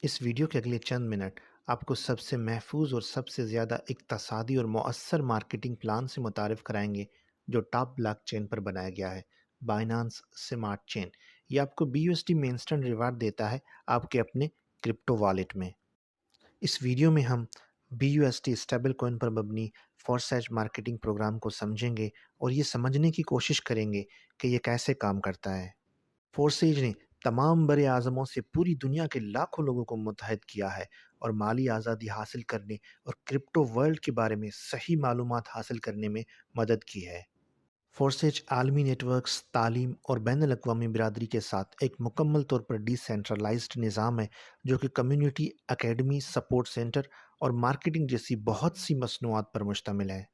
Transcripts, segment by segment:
اس video کے اگلے چند منٹ آپ کو سب سے محفوظ اور سب سے زیادہ اقتصادی اور مؤثر مارکیٹنگ پلان سے متعارف کرائیں گے جو ٹاپ بلاک چین پر بنایا گیا ہے، بائنانس سمارٹ چین۔ یہ آپ کو BUSD میں انسٹنٹ ریوارڈ دیتا ہے آپ کے اپنے کرپٹو والیٹ میں۔ اس ویڈیو میں ہم BUSD اسٹیبل کوئن پر مبنی فورسیج مارکیٹنگ پروگرام کو سمجھیں گے اور یہ سمجھنے کی کوشش کریں گے کہ یہ کیسے کام کرتا ہے۔ فورسیج نے تمام بر اعظموں سے پوری دنیا کے لاکھوں لوگوں کو متحد کیا ہے اور مالی آزادی حاصل کرنے اور کرپٹو ورلڈ کے بارے میں صحیح معلومات حاصل کرنے میں مدد کی ہے۔ فورسیج عالمی نیٹ ورکس، تعلیم اور بین الاقوامی برادری کے ساتھ ایک مکمل طور پر ڈی سینٹرلائزڈ نظام ہے جو کہ کمیونٹی، اکیڈمی، سپورٹ سینٹر اور مارکیٹنگ جیسی بہت سی مصنوعات پر مشتمل ہے۔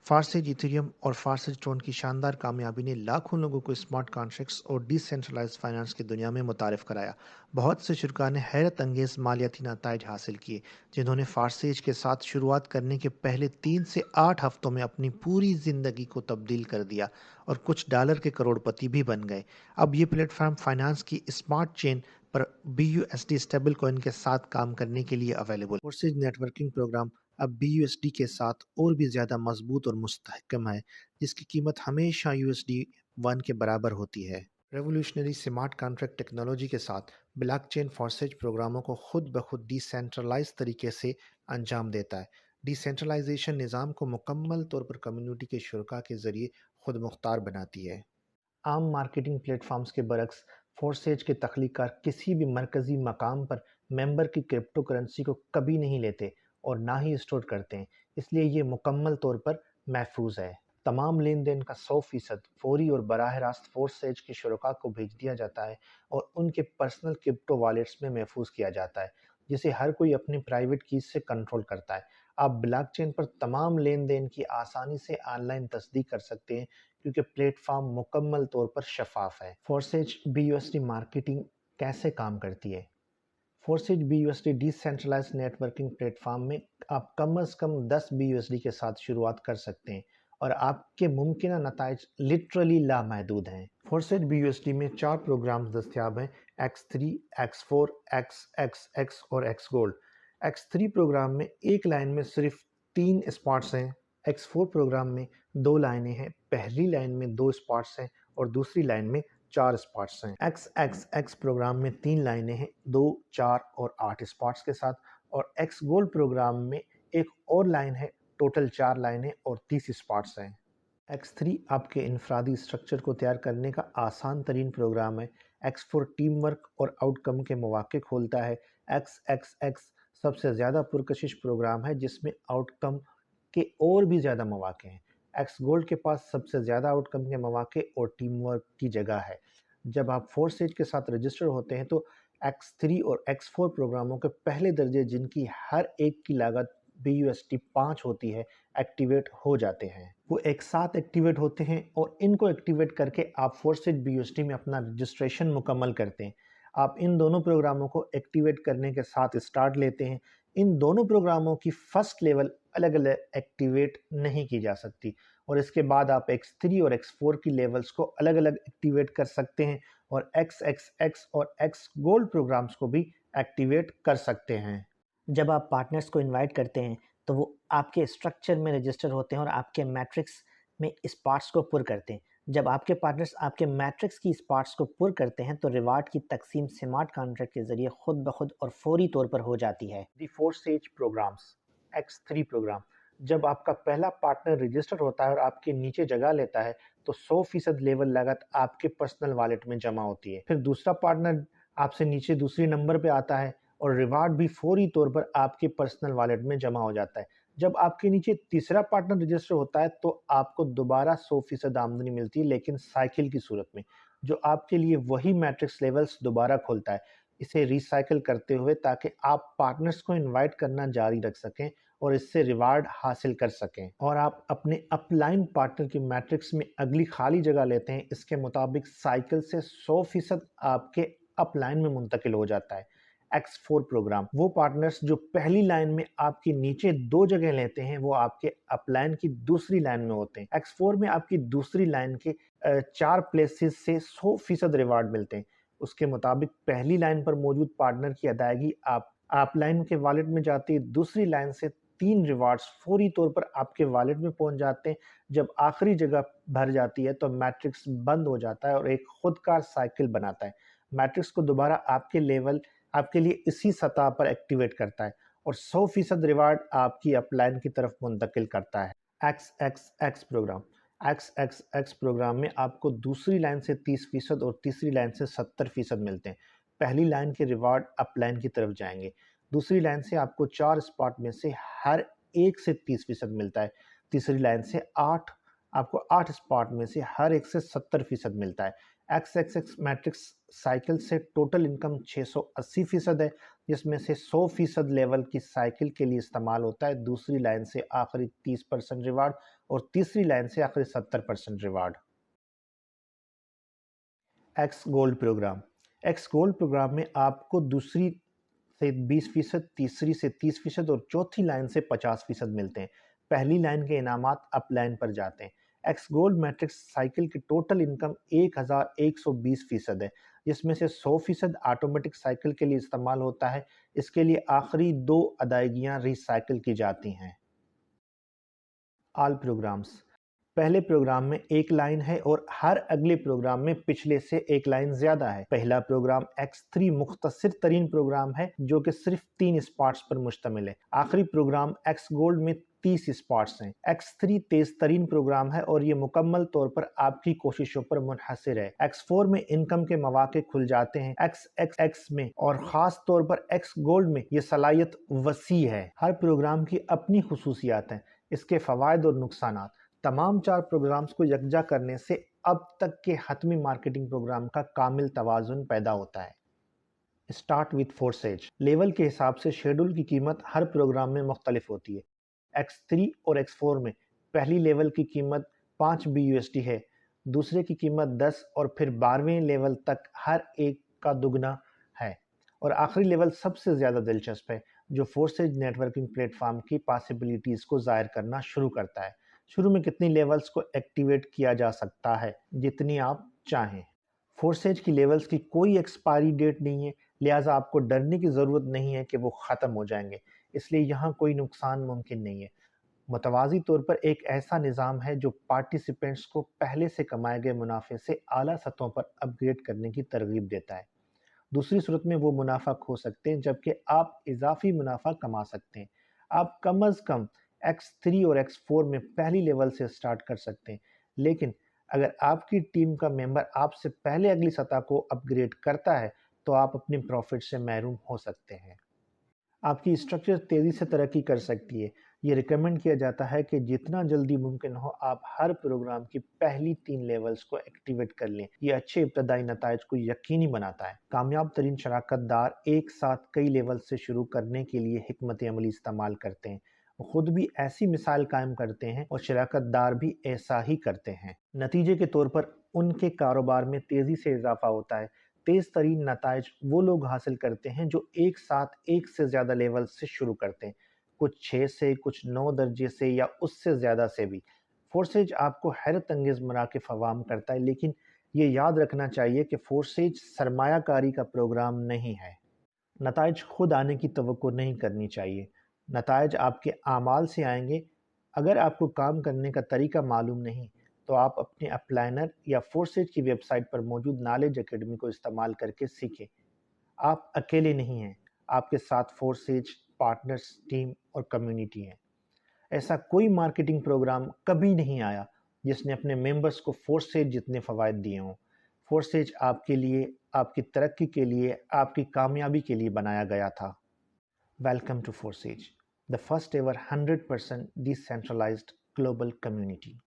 فارسیج ایتھریم اور فارسیج ٹرون کی شاندار کامیابی نے لاکھوں لوگوں کو اسمارٹ کانٹریکٹس اور ڈی سینٹرلائزڈ فائنانس کی دنیا میں متعارف کرایا۔ بہت سے شرکاء نے حیرت انگیز مالیاتی نتائج حاصل کیے جنہوں نے فارسیج کے ساتھ شروعات کرنے کے پہلے 3 سے 8 ہفتوں میں اپنی پوری زندگی کو تبدیل کر دیا اور کچھ ڈالر کے کروڑ پتی بھی بن گئے۔ اب یہ پلیٹ فارم فائنانس کی اسمارٹ چین پر BUSD اسٹیبل کوئن کے ساتھ کام کرنے کے لیے اویلیبل۔ فورسیج نیٹ ورکنگ پروگرام اب BUSD کے ساتھ اور بھی زیادہ مضبوط اور مستحکم ہے، جس کی قیمت ہمیشہ USD1 کے برابر ہوتی ہے۔ ریولوشنری سمارٹ کانٹریکٹ ٹیکنالوجی کے ساتھ بلاک چین فورسیج پروگراموں کو خود بخود ڈی سینٹرلائز طریقے سے انجام دیتا ہے۔ ڈی سینٹرلائزیشن نظام کو مکمل طور پر کمیونٹی کے شرکاء کے ذریعے خود مختار بناتی ہے۔ عام مارکیٹنگ پلیٹ فارمز کے برعکس، فورسیج کے تخلیق کار کسی بھی مرکزی مقام پر ممبر کی کرپٹو کرنسی کو کبھی نہیں لیتے اور نہ ہی اسٹور کرتے ہیں، اس لیے یہ مکمل طور پر محفوظ ہے۔ تمام لین دین کا 100% فوری اور براہ راست فورسیج کے شرکاء کو بھیج دیا جاتا ہے اور ان کے پرسنل کرپٹو والیٹس میں محفوظ کیا جاتا ہے، جسے ہر کوئی اپنی پرائیویٹ کیز سے کنٹرول کرتا ہے۔ آپ بلاک چین پر تمام لین دین کی آسانی سے آن لائن تصدیق کر سکتے ہیں کیونکہ پلیٹ فارم مکمل طور پر شفاف ہے۔ فورسیج BUSD مارکیٹنگ کیسے کام کرتی ہے؟ Forsage BUSD decentralized networking platform میں آپ کم از کم 10 BUSD کے ساتھ شروعات کر سکتے ہیں اور آپ کے ممکنہ نتائج لٹرلی لامحدود ہیں۔ فورسیج BUSD میں 4 پروگرامز دستیاب ہیں: X3، X4، XXX اور X Gold۔ X3 پروگرام میں ایک لائن میں صرف 3 اسپاٹس ہیں۔ X4 پروگرام میں 2 لائنیں ہیں، پہلی لائن میں 2 اسپاٹس ہیں اور دوسری لائن میں 4 اسپاٹس ہیں۔ XXX پروگرام میں 3 لائنیں ہیں، 2، 4 اور 8 اسپاٹس کے ساتھ، اور X Gold پروگرام میں ایک اور لائن ہے، ٹوٹل 4 لائنیں اور 30 اسپاٹس ہیں۔ X3 آپ کے انفرادی اسٹرکچر کو تیار کرنے کا آسان ترین پروگرام ہے۔ X4 ٹیم ورک اور آؤٹ کم کے مواقع کھولتا ہے۔ XXX سب سے زیادہ پرکشش پروگرام ہے جس میں آؤٹ کم کے اور بھی زیادہ مواقع ہیں۔ X Gold کے پاس سب سے زیادہ آؤٹ کم کے مواقع اور ٹیم ورک کی جگہ ہے۔ جب آپ فورسیج کے ساتھ رجسٹر ہوتے ہیں تو X3 اور X4 پروگراموں کے پہلے درجے، جن کی ہر ایک کی لاگت BUSD 5 ہوتی ہے، ایکٹیویٹ ہو جاتے ہیں۔ وہ ایک ساتھ ایکٹیویٹ ہوتے ہیں اور ان کو ایکٹیویٹ کر کے آپ فورسیج BUSD میں اپنا رجسٹریشن مکمل کرتے ہیں۔ آپ ان دونوں پروگراموں کو ایکٹیویٹ کرنے کے ساتھ اسٹارٹ لیتے ہیں۔ ان دونوں پروگراموں کی فرسٹ لیول الگ الگ ایکٹیویٹ نہیں کی جا سکتی اور اس کے بعد آپ X3 اور X4 کی لیولز کو الگ الگ ایکٹیویٹ کر سکتے ہیں اور XXX اور X Gold پروگرامز کو بھی ایکٹیویٹ کر سکتے ہیں۔ جب آپ پارٹنرز کو انوائٹ کرتے ہیں تو وہ آپ کے اسٹرکچر میں رجسٹر ہوتے ہیں اور آپ کے میٹرکس میں اس پارٹس کو پر کرتے ہیں۔ جب آپ کے پارٹنرز آپ کے میٹرکس کی اس پارٹس کو پر کرتے ہیں تو ریوارڈ کی تقسیم سمارٹ کانٹریکٹ کے ذریعے خود بخود اور فوری طور پر ہو جاتی ہے۔ دی فورسیج پروگرامز۔ X3 پروگرام: جب آپ کا پہلا پارٹنر رجسٹر ہوتا ہے اور آپ کے نیچے جگہ لیتا ہے تو 100% لیول لاگت آپ کے پرسنل والیٹ میں جمع ہوتی ہے۔ پھر دوسرا پارٹنر آپ سے نیچے دوسری نمبر پہ آتا ہے اور ریوارڈ بھی فوری طور پر آپ کے پرسنل والیٹ میں جمع ہو جاتا ہے۔ جب آپ کے نیچے تیسرا پارٹنر رجسٹر ہوتا ہے تو آپ کو دوبارہ 100% آمدنی ملتی ہے، لیکن سائیکل کی صورت میں، جو آپ کے لیے وہی میٹرکس لیولز دوبارہ کھولتا ہے، اسے ریسائیکل کرتے ہوئے، تاکہ آپ پارٹنرز کو انوائٹ کرنا جاری رکھ سکیں اور اس سے ریوارڈ حاصل کر سکیں اور آپ اپنے اپ لائن پارٹنر کی میٹرکس میں اگلی خالی جگہ لیتے ہیں۔ اس کے مطابق سائیکل سے 100% آپ کے اپ لائن میں منتقل ہو جاتا ہے۔ X4 پروگرام: وہ پارٹنرز جو پہلی لائن میں آپ کی نیچے 2 جگہ لیتے ہیں وہ آپ کے اپ لائن کی دوسری لائن میں ہوتے ہیں۔ X4 میں آپ کی دوسری لائن کے 4 پلیسز سے 100% ریوارڈ ملتے ہیں۔ اس کے مطابق پہلی لائن پر موجود پارٹنر کی ادائیگی آپ لائن کے والیٹ میں جاتی ہے، دوسری لائن سے 3 ریوارڈز فوری طور پر آپ کے والیٹ میں پہنچ جاتے ہیں۔ جب آخری جگہ بھر جاتی ہے تو میٹرکس بند ہو جاتا ہے اور ایک خود کار سائیکل بناتا ہے۔ میٹرکس کو دوبارہ آپ کے لیے اسی سطح پر ایکٹیویٹ کرتا ہے اور 100% ریوارڈ آپ کی اپ لائن کی طرف منتقل کرتا ہے۔ X X X program X X X program میں آپ کو دوسری لائن سے 30% اور تیسری لائن سے 70% ملتے ہیں۔ پہلی لائن کے ریوارڈ اپ لائن کی طرف جائیں گے، دوسری لائن سے آپ کو 4 اسپاٹ میں سے ہر ایک سے 30% ملتا ہے، تیسری لائن سے آپ کو 8 اسپاٹ میں سے ہر ایک سے 70% ملتا ہے۔ X X x matrix cycle سے ٹوٹل انکم 680% ہے، جس میں سے 100% لیول کی سائیکل کے لیے استعمال ہوتا ہے، دوسری لائن سے آخری 30% ریوارڈ اور تیسری لائن سے آخری 70% reward. X gold program X gold program میں آپ کو دوسری سے 20%، تیسری سے 30% اور چوتھی لائن سے 50% ملتے ہیں۔ پہلی لائن کے انعامات اپ لائن پر جاتے ہیں۔ ایکس گولڈ میٹرکس سائیکل کی ٹوٹل انکم 1120% ہے، جس میں سے 100% آٹومیٹک سائیکل کے لیے استعمال ہوتا ہے، اس کے لیے آخری 2 ادائیگیاں ری سائیکل کی جاتی ہیں۔ آل پروگرامز پہلے پروگرام میں ایک لائن ہے اور ہر اگلے پروگرام میں پچھلے سے ایک لائن زیادہ ہے۔ پہلا پروگرام X3 مختصر ترین پروگرام ہے جو کہ صرف 3 اسپاٹس پر مشتمل ہے۔ آخری پروگرام ایکس گولڈ میں 30 اسپاٹس ہیں۔ X3 تیز ترین پروگرام ہے اور یہ مکمل طور پر آپ کی کوششوں پر منحصر ہے۔ X4 میں انکم کے مواقع کھل جاتے ہیں۔ XXX میں اور خاص طور پر ایکس گولڈ میں یہ صلاحیت وسیع ہے۔ ہر پروگرام کی اپنی خصوصیات ہیں، اس کے فوائد اور نقصانات۔ تمام 4 پروگرامز کو یکجا کرنے سے اب تک کے حتمی مارکیٹنگ پروگرام کا کامل توازن پیدا ہوتا ہے۔ اسٹارٹ وتھ فورسیج لیول کے حساب سے شیڈول کی قیمت ہر پروگرام میں مختلف ہوتی ہے۔ X3 اور X4 میں پہلی لیول کی قیمت 5 BUSD ہے، دوسرے کی قیمت 10 اور پھر 12ویں لیول تک ہر ایک کا دگنا ہے، اور آخری لیول سب سے زیادہ دلچسپ ہے جو فورسیج نیٹ ورکنگ پلیٹ فارم کی پاسبلٹیز کو ظاہر کرنا شروع کرتا ہے۔ شروع میں کتنی لیولز کو ایکٹیویٹ کیا جا سکتا ہے؟ جتنی آپ چاہیں۔ فورسیج کی لیولز کی کوئی ایکسپائری ڈیٹ نہیں ہے، لہٰذا آپ کو ڈرنے کی ضرورت نہیں ہے کہ وہ ختم ہو جائیں گے، اس لیے یہاں کوئی نقصان ممکن نہیں ہے۔ متوازی طور پر ایک ایسا نظام ہے جو پارٹیسپینٹس کو پہلے سے کمائے گئے منافع سے اعلیٰ سطحوں پر اپ گریڈ کرنے کی ترغیب دیتا ہے۔ دوسری صورت میں وہ منافع کھو سکتے ہیں جبکہ آپ اضافی منافع کما سکتے ہیں۔ آپ کم از کم X3 اور X4 میں پہلی لیول سے سٹارٹ کر سکتے ہیں، لیکن اگر آپ کی ٹیم کا ممبر آپ سے پہلے اگلی سطح کو اپ گریڈ کرتا ہے تو آپ اپنے پروفٹ سے محروم ہو سکتے ہیں۔ آپ کی اسٹرکچر تیزی سے ترقی کر سکتی ہے۔ یہ ریکمینڈ کیا جاتا ہے کہ جتنا جلدی ممکن ہو آپ ہر پروگرام کی پہلی 3 لیولز کو ایکٹیویٹ کر لیں۔ یہ اچھے ابتدائی نتائج کو یقینی بناتا ہے۔ کامیاب ترین شراکت دار ایک ساتھ کئی لیول سے شروع کرنے کے لیے حکمت عملی استعمال کرتے ہیں، وہ خود بھی ایسی مثال قائم کرتے ہیں اور شراکت دار بھی ایسا ہی کرتے ہیں۔ نتیجے کے طور پر ان کے کاروبار میں تیزی سے اضافہ ہوتا ہے۔ تیز ترین نتائج وہ لوگ حاصل کرتے ہیں جو ایک ساتھ ایک سے زیادہ لیول سے شروع کرتے ہیں، کچھ 6 سے، کچھ 9 درجے سے یا اس سے زیادہ سے بھی۔ فورسیج آپ کو حیرت انگیز مراکز فراہم کرتا ہے، لیکن یہ یاد رکھنا چاہیے کہ فورسیج سرمایہ کاری کا پروگرام نہیں ہے۔ نتائج خود آنے کی توقع نہیں کرنی چاہیے، نتائج آپ کے اعمال سے آئیں گے۔ اگر آپ کو کام کرنے کا طریقہ معلوم نہیں تو آپ اپنے اپ لائنر یا فورسیج کی ویب سائٹ پر موجود نالج اکیڈمی کو استعمال کر کے سیکھیں۔ آپ اکیلے نہیں ہیں، آپ کے ساتھ فورسیج پارٹنرز، ٹیم اور کمیونٹی ہیں۔ ایسا کوئی مارکیٹنگ پروگرام کبھی نہیں آیا جس نے اپنے ممبرز کو فورسیج جتنے فوائد دیے ہوں۔ فورسیج آپ کے لیے، آپ کی ترقی کے لیے، آپ کی کامیابی کے لیے بنایا گیا تھا۔ Welcome to Forsage, the first ever 100% decentralized global community.